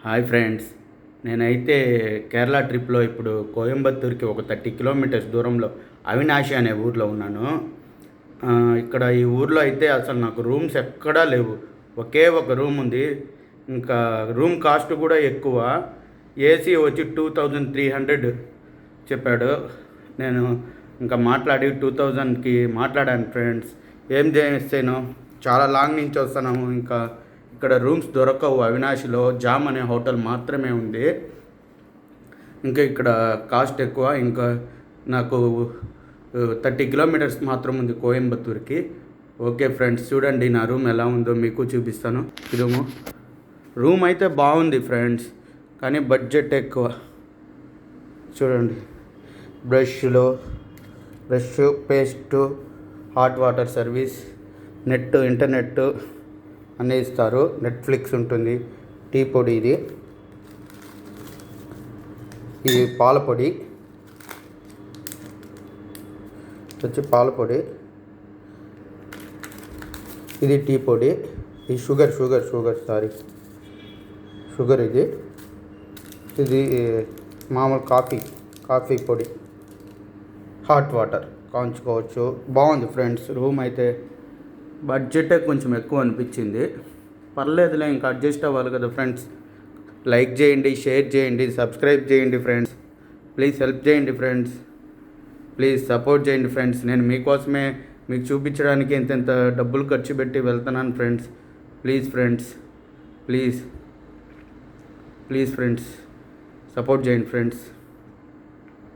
Hi friends. నేనైతే కేరళ ట్రిప్లో ఇప్పుడు కోయంబత్తూర్కి ఒక 30 కిలోమీటర్స్ దూరంలో అవినాశి అనే ఊర్లో ఉన్నాను. ఇక్కడ ఈ ఊర్లో అయితే అసలు నాకు రూమ్స్ ఎక్కడా లేవు. ఒకే ఒక రూమ్ ఉంది. ఇంకా రూమ్ కాస్ట్ కూడా ఎక్కువ. ఏసీ వచ్చి 2300 చెప్పాడు. నేను ఇంకా మాట్లాడి 2000కి మాట్లాడాను ఫ్రెండ్స్. ఏం చేస్తాను, చాలా లాంగ్ నుంచి వస్తున్నాము. ఇంకా ఇక్కడ రూమ్స్ దొరకవు. అవినాశిలో జామ్ అనే హోటల్ మాత్రమే ఉంది. ఇంకా ఇక్కడ కాస్ట్ ఎక్కువ. ఇంకా నాకు 30 కిలోమీటర్స్ మాత్రం ఉంది కోయంబత్తూర్కి. ఓకే ఫ్రెండ్స్, చూడండి నా రూమ్ ఎలా ఉందో మీకు చూపిస్తాను. రూమ్ అయితే బాగుంది ఫ్రెండ్స్, కానీ బడ్జెట్ ఎక్కువ. చూడండి, brush, paste, hot water service, internet అన్నీ ఇస్తారు. నెట్ఫ్లిక్స్ ఉంటుంది. టీ పొడి, ఇది పాల పొడి, వచ్చి పాల పొడి, ఇది టీ పొడి, ఇది షుగర్ ఇది మామూలు కాఫీ పొడి, హాట్ వాటర్ కాంచుకోవచ్చు. బాగుంది ఫ్రెండ్స్. రూమ్ అయితే బడ్జెటే కొంచెం ఎక్కువ అనిపించింది. పర్లేదులే, ఇంకా అడ్జస్ట్ అవ్వాలి కదా ఫ్రెండ్స్. లైక్ చేయండి, షేర్ చేయండి, సబ్స్క్రైబ్ చేయండి ఫ్రెండ్స్. ప్లీజ్ హెల్ప్ చేయండి ఫ్రెండ్స్. ప్లీజ్ సపోర్ట్ చేయండి ఫ్రెండ్స్. నేను మీకోసమే మీకు చూపించడానికి ఇంత డబ్బులు ఖర్చు పెట్టి వెళ్తున్నాను friends. Please friends, please friends, support చేయండి ఫ్రెండ్స్.